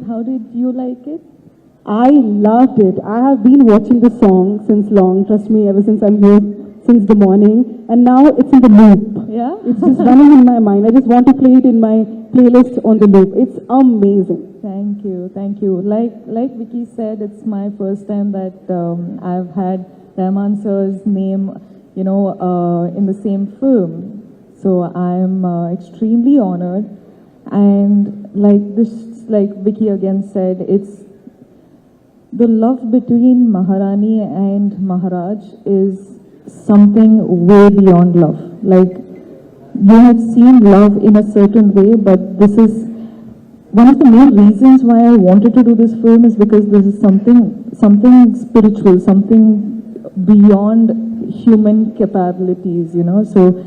how did you like it? I loved it. I have been watching the song since long. Trust me, ever since I'm here, since the morning. And now it's in the loop. Yeah? It's just running in my mind. I just want to play it in my playlist on the loop. It's amazing. Thank you, thank you. Like Vicky said, it's my first time that I've had Rahman sir's name, you know, in the same film. So I'm extremely honored. And like Vicky again said, it's the love between Maharani and Maharaj is something way beyond love. Like, you have seen love in a certain way, but this is one of the main reasons why I wanted to do this film is because this is something spiritual, something beyond human capabilities, you know. So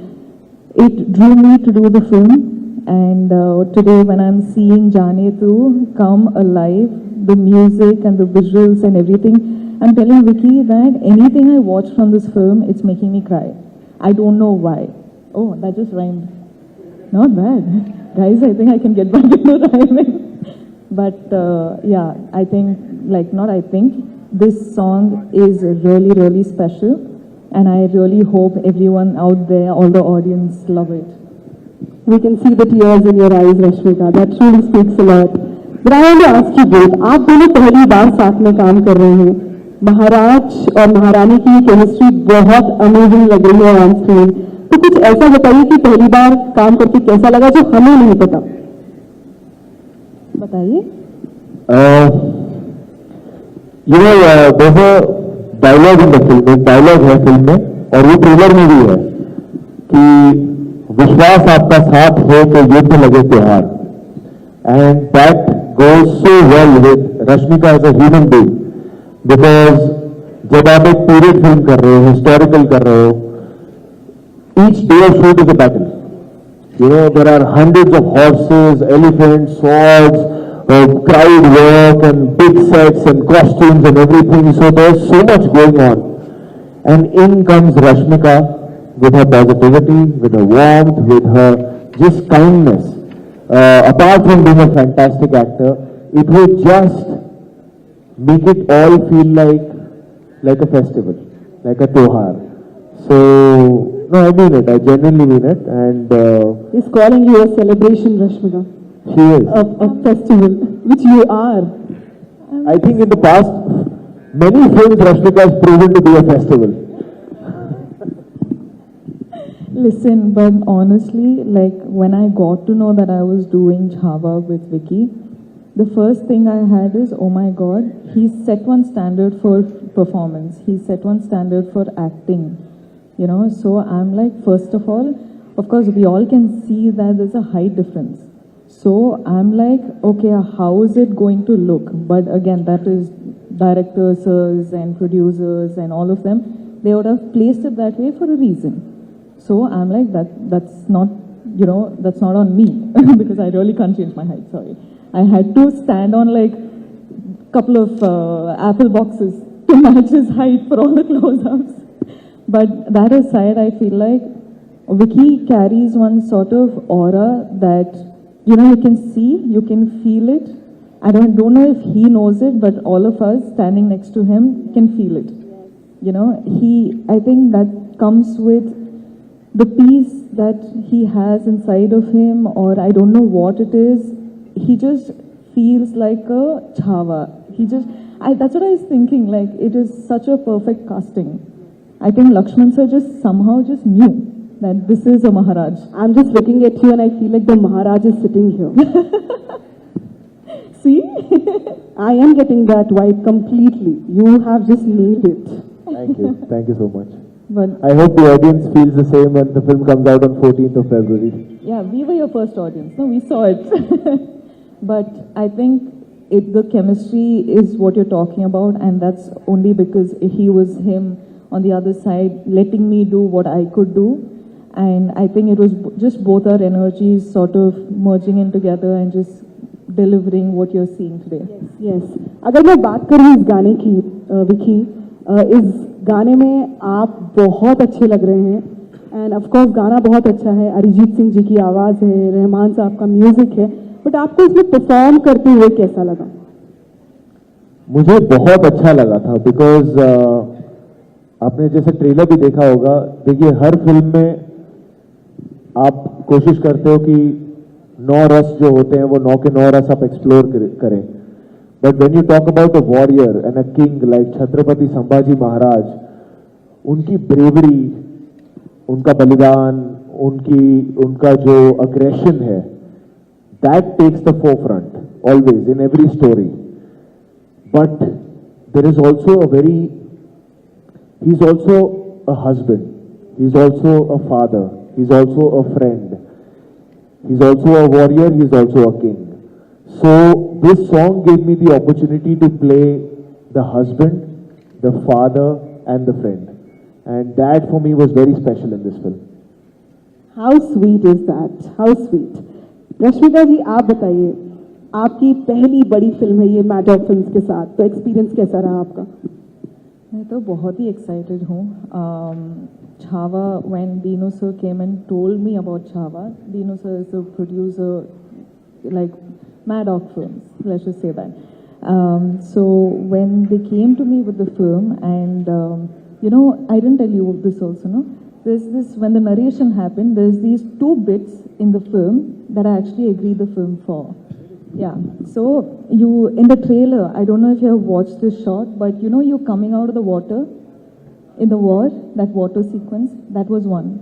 it drew me to do the film, and today when I'm seeing Jaane Tu come alive, the music and the visuals and everything, I'm telling Vicky that anything I watch from this film, it's making me cry. I don't know why. Oh, that just rhymed. Not bad. Guys, I think I can get back into rhyming. But yeah, I think, this song is really, really special. And I really hope everyone out there, all the audience, love it. We can see the tears in your eyes, Rashmika. That truly speaks a lot. But I want to ask you both, आप दोनों पहली बार साथ में काम कर रहे हैं. महाराज और महारानी की केमिस्ट्री बहुत अमेजिंग लग रही है ऑन स्क्रीन. तो कुछ ऐसा बताइए कि पहली बार काम करके कैसा लगा जो हमें नहीं पता. बताइए. there's a dialogue in the film. एक dialogue है फिल्म में और वो ट्रेलर में भी है कि विश्वास आपका साथ हो तो युद्ध लगे त्योहार. And that goes so well with Rashmika as a human being, because जब आप एक पीरियड फिल्म कर रहे हो, हिस्टोरिकल कर रहे हो, each day of shoot is a battle. You know, there are hundreds of horses, elephants, swords, crowd work and big sets and costumes and everything. So there's so much going on. And in comes Rashmika with her positivity, with her warmth, with her just kindness. Apart from being a fantastic actor, it would just make it all feel like a festival, like a tyohar. So, no, I mean it. I genuinely mean it. And He's calling you a celebration, Rashmika. She is. A festival, which you are. I think in the past, many films Rashmika has proven to be a festival. Listen, but honestly, like when I got to know that I was doing Chhaava with Vicky, the first thing I had is, oh my God, he set one standard for performance. He set one standard for acting, you know. So I'm like, first of all, of course, we all can see that there's a height difference. So I'm like, okay, how is it going to look? But again, that is directors and producers and all of them. They would have placed it that way for a reason. So I'm like, that's not, you know, that's not on me because I really can't change my height, sorry. I had to stand on like a couple of apple boxes to match his height for all the close-ups. But that aside, I feel like Vicky carries one sort of aura that, you know, you can see, you can feel it. I don't know if he knows it, but all of us standing next to him can feel it. You know, I think that comes with the peace that he has inside of him, or I don't know what it is. He just feels like a Chhaava. That's what I was thinking, like it is such a perfect casting. I think Lakshman sir somehow just knew that this is a Maharaj. I'm just looking at you and I feel like the Maharaj is sitting here. See? I am getting that vibe completely. You have just nailed it. Thank you. Thank you so much. But I hope the audience feels the same when the film comes out on 14th of February. yeah, we were your first audience. No, we saw it. But I think the chemistry is what you're talking about, and that's only because he was him on the other side, letting me do what I could do. And I think it was just both our energies sort of merging in together and just delivering what you're seeing today. Yes. अगर मैं बात करूँ इस गाने की, विकी, इस गाने में आप बहुत अच्छे लग रहे हैं. एंड ऑफ कोर्स गाना बहुत अच्छा है. अरिजीत सिंह जी की आवाज़ है, रहमान साहब का म्यूजिक है. बट आपको इसमें परफॉर्म करते हुए कैसा लगा? मुझे बहुत अच्छा लगा था बिकॉज आपने जैसे ट्रेलर भी देखा होगा, देखिए हर फिल्म में आप कोशिश करते हो कि 9 रस जो होते हैं वो 9 के 9 रस आप एक्सप्लोर करें, but when you talk about a warrior and a king like Chhatrapati Sambhaji Maharaj, उनकी ब्रेवरी, उनका बलिदान, उनका जो अग्रेशन है, that takes the forefront always in every story. But there is also he's also a husband, he's also a father, he's also a friend, he's also a warrior, he's also a king. So this song gave me the opportunity to play the husband, the father and the friend. And that for me was very special in this film. How sweet is that? How sweet. Rashmika ji, आप बताइए, आपकी पहली बड़ी film है ये mat of films के साथ, तो एक्सपीरियंस कैसा रहा आपका? मैं तो बहुत ही एक्साइटेड हूँ. Chhaava, when Dino sir came and told me about Chhaava, Dino sir is a producer like Mad Dog Films, let's just say that. So when they came to me with the film, and I didn't tell you this also, no? There's this, when the narration happened, there's these 2 bits in the film that I actually agreed the film for. Yeah, so you, in the trailer, I don't know if you have watched this shot, but you coming out of the water in the war, that water sequence, that was one.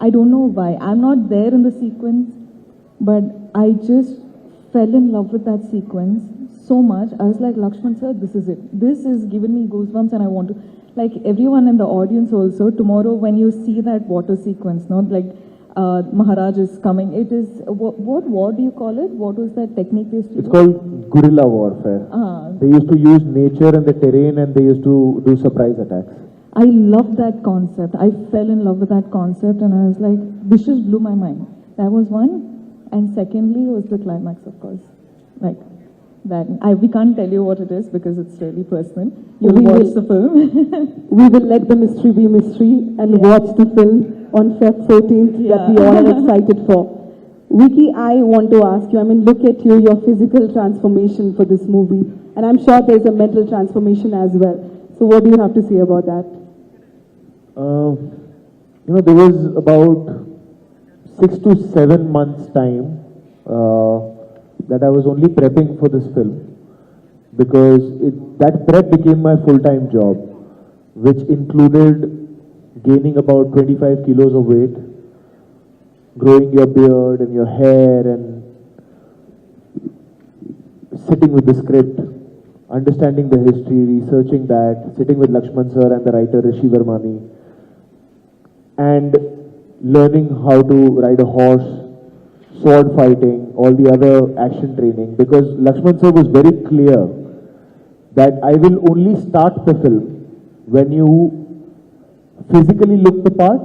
I don't know why. I'm not there in the sequence, but I just fell in love with that sequence so much. I was like, Lakshman sir, this is it. This is giving me goosebumps, and I want to, like everyone in the audience also, tomorrow when you see that water sequence, not like Maharaj is coming. It is, what war do you call it? What was that technique they used to It's called guerrilla warfare. They used to use nature and the terrain, and they used to do surprise attacks. I love that concept. I fell in love with that concept, and I was like, this just blew my mind. That was one. And secondly was the climax, of course. Like that. We can't tell you what it is because it's really personal. You'll watch the film. We will let the mystery be mystery and watch the film on Feb 14th that we all are excited for. Vicky, I want to ask you, I mean, look at you, your physical transformation for this movie, and I'm sure there's a mental transformation as well. So what do you have to say about that? There was about 6 to 7 months time that I was only prepping for this film, because that prep became my full-time job, which included gaining about 25 kilos of weight, growing your beard and your hair, and sitting with the script, understanding the history, researching that, sitting with Lakshman sir and the writer Rishi Vermani, and learning how to ride a horse, sword fighting, all the other action training, because Lakshman sir was very clear that I will only start the film when you physically look the part,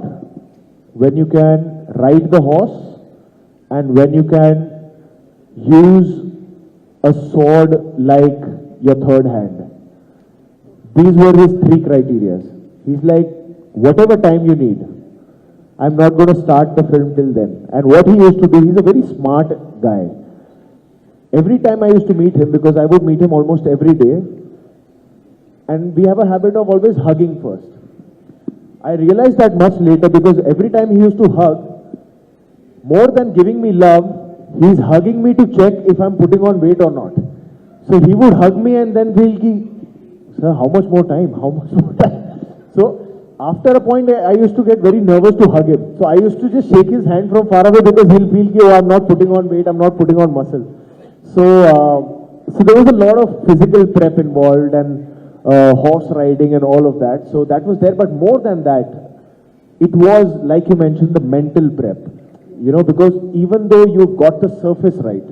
when you can ride the horse, and when you can use a sword like your third hand. These were his 3 criteria. He's like, whatever time you need, I'm not going to start the film till then. And what he used to do, he's a very smart guy. Every time I used to meet him, because I would meet him almost every day, and we have a habit of always hugging first. I realized that much later, because every time he used to hug, more than giving me love, he's hugging me to check if I'm putting on weight or not. So he would hug me and then he'll give, sir, how much more time? How much more time? So after a point, I used to get very nervous to hug him. So I used to just shake his hand from far away, because he'll feel, oh, I'm not putting on weight, I'm not putting on muscle. So there was a lot of physical prep involved, and horse riding and all of that. So that was there, but more than that, it was, like you mentioned, the mental prep. Because even though you've got the surface right,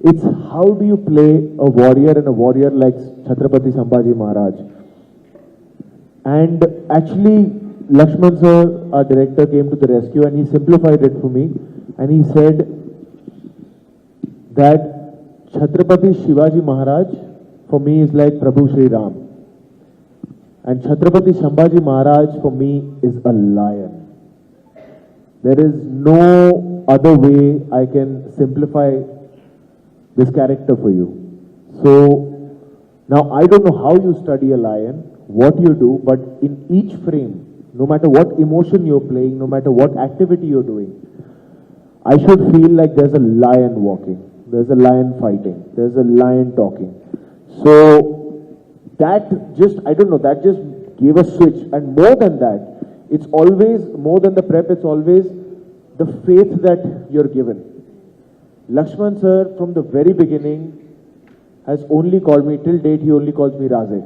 it's how do you play a warrior, and a warrior like Chhatrapati Sambhaji Maharaj. And actually, Lakshman sir, our director, came to the rescue, and he simplified it for me, and he said that Chhatrapati Shivaji Maharaj for me is like Prabhu Shri Ram, and Chhatrapati Sambhaji Maharaj for me is a lion. There is no other way I can simplify this character for you. So now I don't know how you study a lion, what you do, but in each frame, no matter what emotion you're playing, no matter what activity you're doing, I should feel like there's a lion walking, there's a lion fighting, there's a lion talking. So that just, I don't know, that just gave a switch. And more than that, it's always, more than the prep, it's always the faith that you're given. Lakshman sir, from the very beginning, has only called me, till date he only calls me Raze.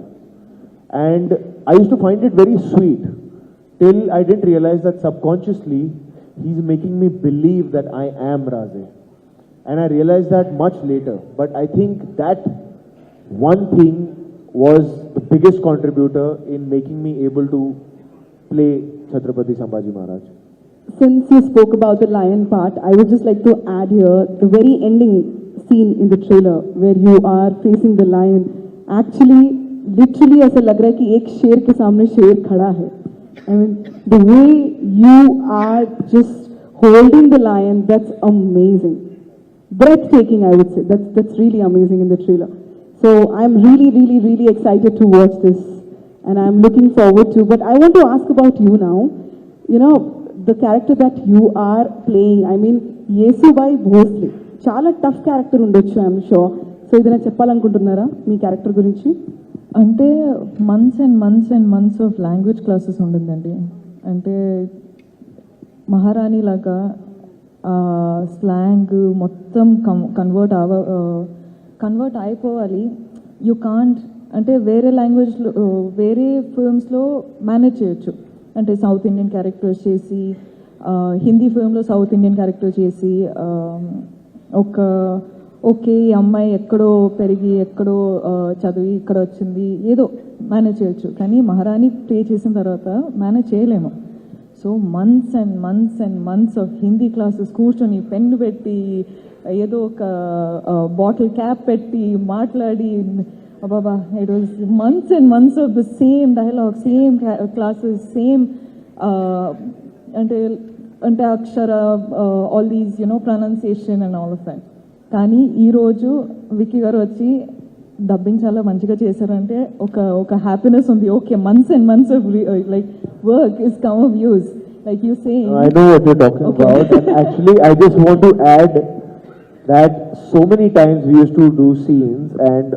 And I used to find it very sweet, till I didn't realize that subconsciously, he's making me believe that I am Raze. And I realized that much later. But I think that one thing was the biggest contributor in making me able to play Chhatrapati Sambhaji Maharaj. Since you spoke about the lion part, I would just like to add here the very ending scene in the trailer where you are facing the lion. Actually, literally ऐसा लग रहा है कि एक शेर के सामने शेर खड़ा है. I mean, the way you are just holding the lion, that's amazing. Breathtaking, I would say. That's really amazing in the trailer. So I'm really excited to watch this, and I'm looking forward to. But I want to ask about you now. You know, the character that you are playing. I mean, Yesubai Bhosle. Chala tough character undochu, I'm sure. So idana cheppalanukuntunnara mee character gurinchi? అంటే months and months and months of language classes ఉండిందండి. అంటే మహారాణి లాగా slang మొత్తం convert అయిపోవాలి. You can't అంటే వేరే లాంగ్వేజ్లో వేరే ఫిల్మ్స్లో మేనేజ్ చేయొచ్చు. అంటే సౌత్ ఇండియన్ క్యారెక్టర్స్ చేసి, హిందీ ఫిల్మ్లో సౌత్ ఇండియన్ క్యారెక్టర్ చేసి, ఓకే ఈ అమ్మాయి ఎక్కడో పెరిగి ఎక్కడో చదివి ఇక్కడ వచ్చింది ఏదో మేనేజ్ చేయొచ్చు. కానీ మహారాణి ప్లే చేసిన తర్వాత మేనేజ్ చేయలేము. So months and months and months of Hindi classes కూర్చొని పెన్ను పెట్టి ఏదో ఒక బాటిల్ క్యాప్ పెట్టి మాట్లాడి బాబా it was months and months of the same dialogue, same classes, same అంటే అంటే అక్షర all these pronunciation and all of that. కానీ ఈరోజు విక్కీ గారు వచ్చి డబ్బింగ్ చాలా మంచిగా చేశారంటే ఒక హ్యాపీనెస్ ఉంది. Okay, months and months of like work is come of use, like you saying. I know what you're talking about. And actually, I just want to add that so many times we used to do scenes, and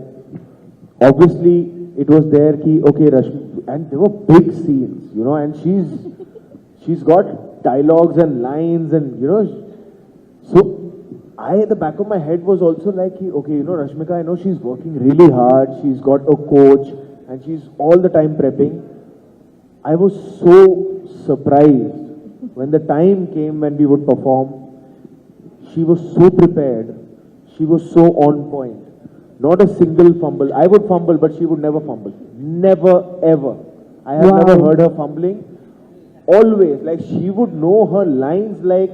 obviously it was there ki okay Rashmi, and there were big scenes, and she's got dialogues and lines, and so I, at the back of my head, was also like, okay, Rashmika, I know she's working really hard, she's got a coach, and she's all the time prepping. I was so surprised when the time came when we would perform. She was so prepared, she was so on point. Not a single fumble. I would fumble, but she would never fumble. Never, ever. I have never heard her fumbling. Always, like she would know her lines like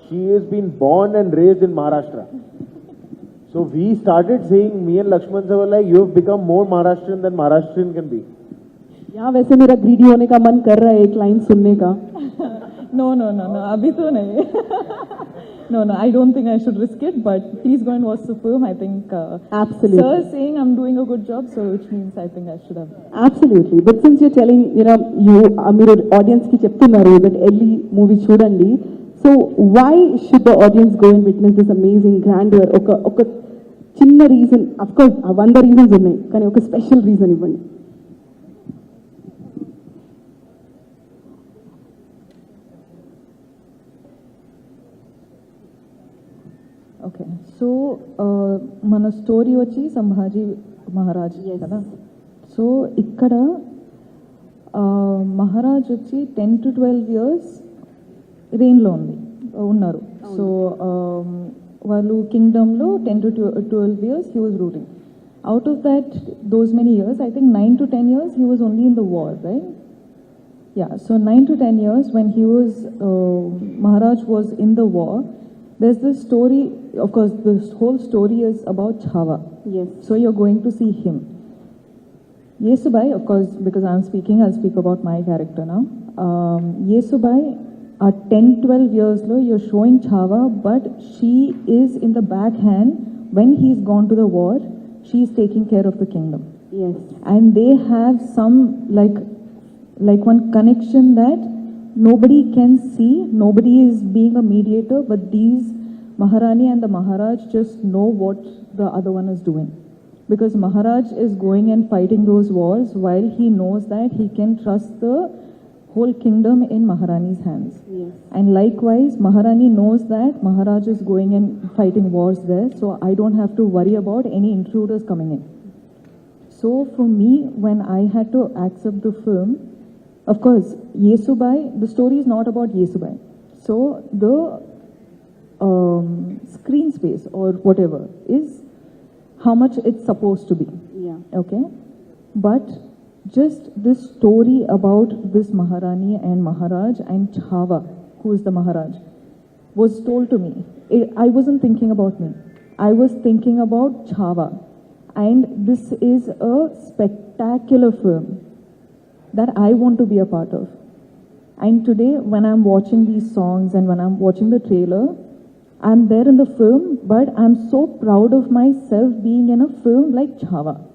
she has been born and raised in Maharashtra. So we started saying, me and Lakshman sir were like, you have become more Maharashtrian than Maharashtrian can be. यहाँ वैसे मेरा greedy होने का मन कर रहा है एक लाइन सुनने का. No, अभी तो नहीं. No, I don't think I should risk it, but please go and watch the film. I think Absolutely. Sir is saying I'm doing a good job, so which means I think I should have. Absolutely. But since you're telling, మీరు audience కి చెప్తున్నారు that early movie చూడండి, so why should the audience go and witness this amazing grandeur? ఒక చిన్న reason, of course 100 reasons ఉన్నాయి, కానీ ఒక special reason ఇవ్వండి. ఓకే, సో మన స్టోరీ వచ్చి సంభాజీ మహారాజ్ కదా. సో ఇక్కడ మహారాజ్ వచ్చి 10 to 12 years రెయిన్లో ఉన్నారు. సో వాళ్ళు కింగ్డమ్లో 10 to 12 years he was ruling. Out of that, those many years, I think 9 to 10 years he was only in the war, right? Yeah, so 9 to 10 years when he was, Maharaj was in the war. There's this story, of course, this whole story is about Chhaava. Yes. So you're going to see him. Yesubai, of course, because I'm speaking, I'll speak about my character now. Yesubai, 10-12 years lo, you're showing Chhaava, but she is in the backhand. When he's gone to the war, she's taking care of the kingdom. Yes. And they have some like one connection that nobody can see. Nobody is being a mediator, but these Maharani and the Maharaj just know what the other one is doing. Because Maharaj is going and fighting those wars while he knows that he can trust the whole kingdom in Maharani's hands. Yes. And likewise, Maharani knows that Maharaj is going and fighting wars there, so I don't have to worry about any intruders coming in. So for me, when I had to accept the film, of course, Yesubai, the story is not about Yesubai. So the screen space or whatever is how much it's supposed to be. Yeah. Okay? But just this story about this Maharani and Maharaj and Chhaava, who is the Maharaj, was told to me. I wasn't thinking about me. I was thinking about Chhaava. And this is a spectacular film that I want to be a part of. And today, when I'm watching these songs and when I'm watching the trailer, I'm there in the film, but I'm so proud of myself being in a film like Chhaava.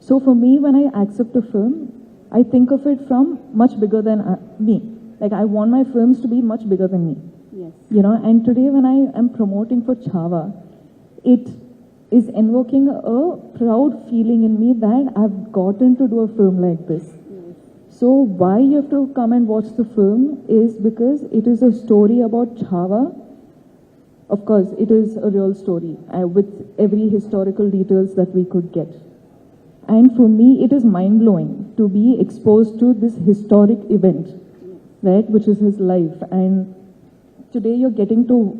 So for me, when I accept a film, I think of it from much bigger than me. Like I want my films to be much bigger than me. Yes. You know, and today when I am promoting for Chhaava, it is invoking a proud feeling in me that I've gotten to do a film like this. Yes. So why you have to come and watch the film is because it is a story about Chhaava. Of course, it is a real story with every historical details that we could get. And for me, it is mind-blowing to be exposed to this historic event, right, which is his life. And today you're getting to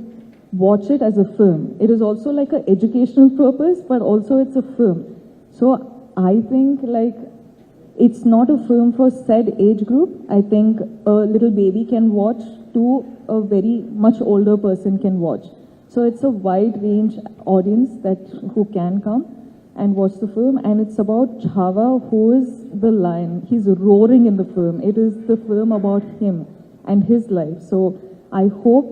watch it as a film. It is also like an educational purpose, but also it's a film. So I think like it's not a film for said age group. I think a little baby can watch to a very much older person can watch. So it's a wide range audience who can come and watch the film, and it's about Chhaava, who is the lion. He's roaring in the film. It is the film about him and his life. So I hope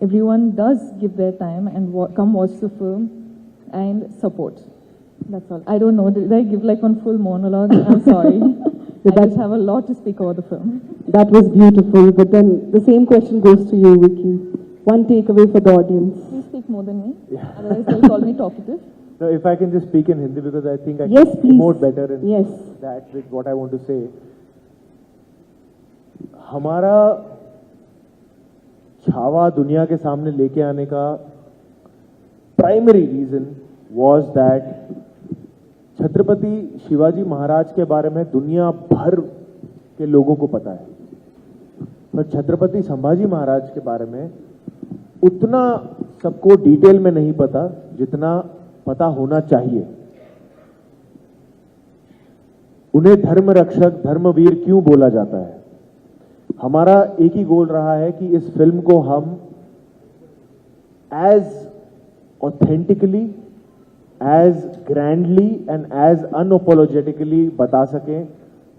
everyone does give their time and come watch the film and support. That's all. I don't know, did I give like one full monologue? I'm sorry. I just have a lot to speak about the film. That was beautiful, but then the same question goes to you, Vicky. One takeaway for the audience. Please speak more than me. Yeah. Otherwise they'll call me talkative. No, if I can just speak in Hindi because I think I Yes, can please. emote better in Yes. that with what I want to say. हमारा छावा दुनिया के सामने लेके आने का primary reason was that Chhatrapati Shivaji Maharaj के बारे में दुनिया भर के लोगों को पता है, पर छत्रपति संभाजी महाराज के बारे में उतना सबको डिटेल में नहीं पता जितना पता होना चाहिए. उन्हें धर्म रक्षक, धर्मवीर क्यों बोला जाता है? हमारा एक ही गोल रहा है कि इस फिल्म को हम as authentically, as grandly and as unapologetically बता सकें,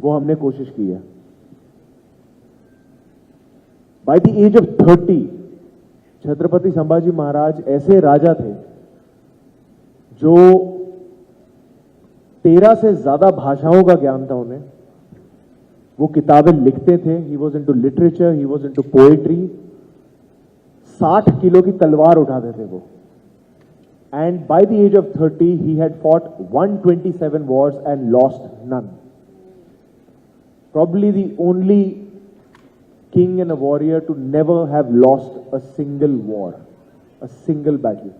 वो हमने कोशिश की है. By the age of 30 Chhatrapati Sambhaji Maharaj ऐसे राजा थे जो 13 से ज्यादा भाषाओं का ज्ञान था उन्हें. वो किताबें लिखते थे. He was into literature, he was into poetry. 60 kilo की तलवार उठाते थे वो. And by the age of 30 he had fought 127 wars and lost none. Probably the only king and a warrior to never have lost a single war, a single battle.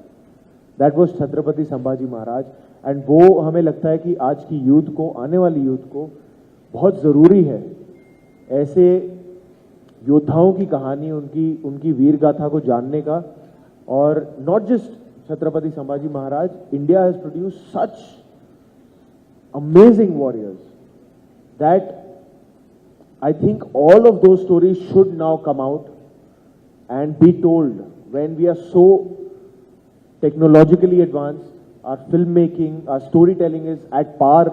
That was Chhatrapati Sambhaji Maharaj. And वो हमें लगता है कि आज की youth को, आने वाली यूथ को बहुत ज़रूरी है ऐसे योद्धाओं की कहानी, उनकी वीर गाथा को जानने का. और not just Chhatrapati Sambhaji Maharaj, India has produced such amazing warriors that I think all of those stories should now come out and be told. When we are so technologically advanced, our filmmaking, our storytelling is at par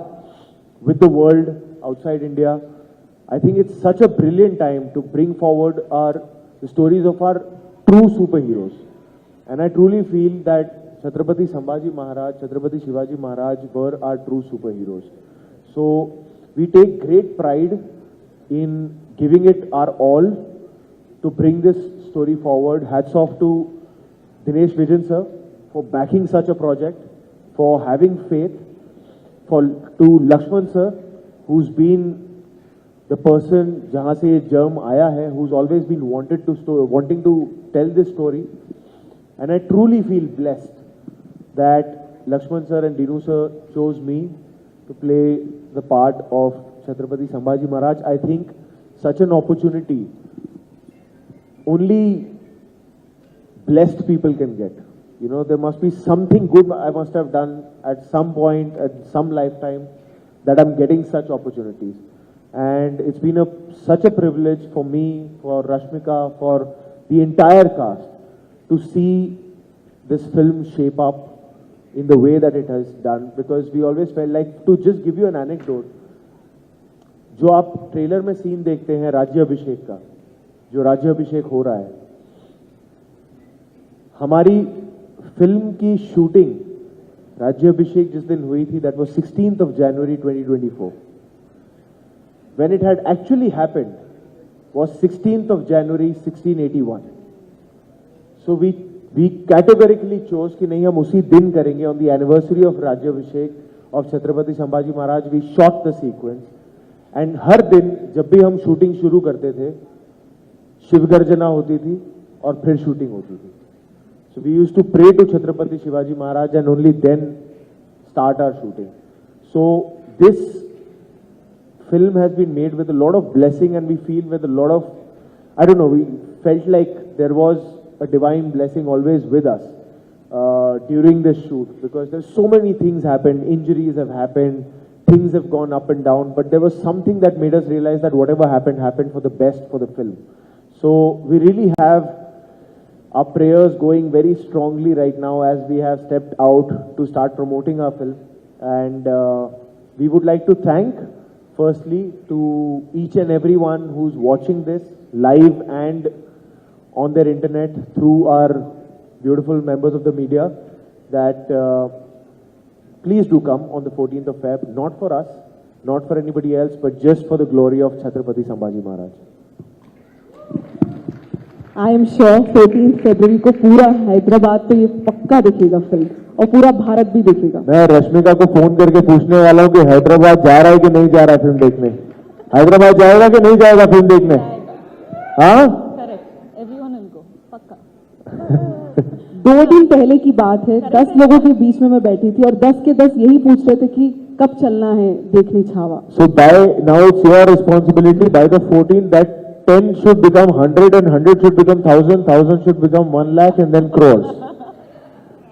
with the world outside India. I think it's such a brilliant time to bring forward our the stories of our true superheroes. And I truly feel that Chhatrapati Sambhaji Maharaj, Chhatrapati Shivaji Maharaj were our true superheroes. So we take great pride in giving it our all to bring this story forward. Hats off to Dinesh Vijan sir for backing such a project, for having faith, to Lakshman sir, who's been the person jahan se ye germ aaya hai, who's always been wanting to tell this story. And I truly feel blessed that Lakshman sir and Dinu sir chose me to play the part of Chhatrapati Sambhaji Maharaj. I think such an opportunity only blessed people can get. You know, there must be something good I must have done at some point, at some lifetime, that I'm getting such opportunities. And it's been such a privilege for me, for Rashmika, for the entire cast to see this film shape up in the way that it has done. Because we always felt like, to just give you an anecdote, जो आप trailer में scene देखते हैं राज्याभिषेक का, जो राज्याभिषेक हो रहा है, हमारी फिल्म की शूटिंग राज्याभिषेक जिस दिन हुई थी, that was 16th of January 2024. When it had actually happened was 16th of January 1681. So we categorically chose कि नहीं, हम उसी दिन करेंगे. On the anniversary of राज्याभिषेक of Chhatrapati Sambhaji Maharaj, we shot the sequence. And हर दिन जब भी हम शूटिंग शुरू करते थे, शिव गर्जना होती थी और फिर शूटिंग होती थी. So we used to pray to Chhatrapati Shivaji Maharaj and only then start our shooting. So this film has been made with a lot of blessing, and we feel with a lot of, I don't know, we felt like there was a divine blessing always with us during this shoot, because there's so many things happened, injuries have happened, things have gone up and down, but there was something that made us realize that whatever happened, happened for the best for the film. So we really have our prayers going very strongly right now as we have stepped out to start promoting our film. And we would like to thank, firstly, to each and everyone who's watching this live and on their internet through our beautiful members of the media, that please do come on the 14th of Feb, not for us, not for anybody else, but just for the glory of Chhatrapati Sambhaji Maharaj. I am sure 14th February को पूरा हैदराबाद पे ये पक्का दिखेगा film, और पूरा भारत भी देखेगा. मैं रश्मिका को फोन करके पूछने वाला हूँ कि हैदराबाद जा रहा है कि नहीं जा रहा है फिल्म देखने. हैदराबाद जाएगा कि नहीं जाएगा फिल्म देखने? हाँ, करेक्ट, एवरीवन विल गो, पक्का. 2 दिन पहले की बात है, 10 लोगों के बीच में मैं बैठी थी और 10 के 10 यही पूछ रहे थे कि कब चलना है देखने Chhaava. So by now it's your responsibility. By the 14th, that 10 should become 100 and 100 should become 1000, 1000 should become 1 lakh and then crores.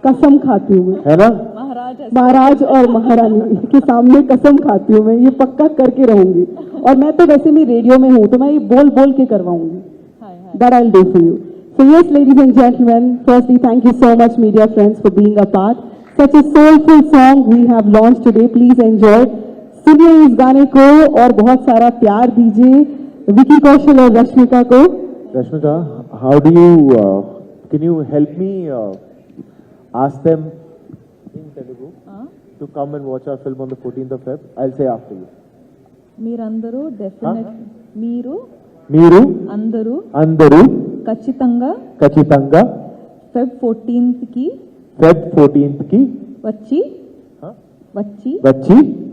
कसम खाती हूँ मैं, है ना? महाराज और महारानी के सामने कसम खाती हूँ मैं, ये पक्का करके रहूंगी. और मैं तो वैसे भी रेडियो में हूँ, तो मैं ये बोल बोल के करवाऊंगी. That I'll do for you. So yes, ladies and gentlemen, firstly thank you so much media friends for being a part. Such a soulful song we have launched today. Please enjoy. सुनिए इस गाने को और बहुत सारा प्यार दीजिए विकी कौशल और रश्मिका को. Rashmika, how do you, can you help me ask them in Telugu to come and watch our film on the 14th of Feb? I'll say after you. మీరందరూ డెఫినెట్, మీరు అందరూ ఖచ్చితంగా Feb 14th కి వచ్చి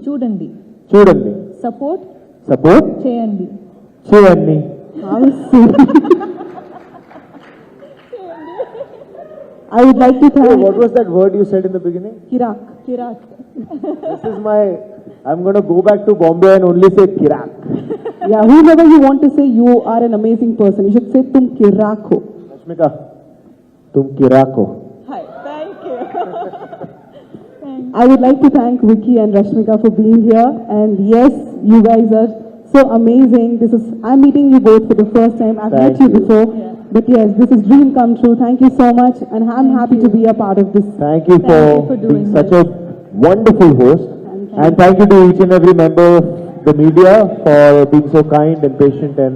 చూడండి, సపోర్ట్ చేయండి. How sweet. I would like to thank. What was that word you said in the beginning? Kirak. This is my, I'm going to go back to Bombay and only say Kirak. Yeah, whoever you want to say, you are an amazing person. You should say tum Kirak ho. Rashmika, tum Kirak ho. Hi, thank you. I would like to thank Vicky and Rashmika for being here. And yes, you guys are so amazing. I'm meeting you both for the first time. I've met you before. Yeah. But yes, this is dream come true. Thank you so much. And I'm happy to be a part of this. Thank you for being such a wonderful host. And thank you to each and every member of the media for being so kind and patient and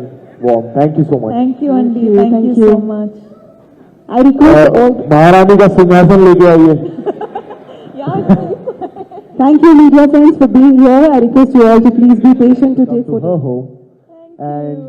warm. Thank you so much. Thank you, Andy. you, Thank thank you you. so much. I request all. महारानी का सिंहासन लेके आइए. Yeah, Thank you, media friends, for being here. I request you all to please be patient to take To photos. her home. And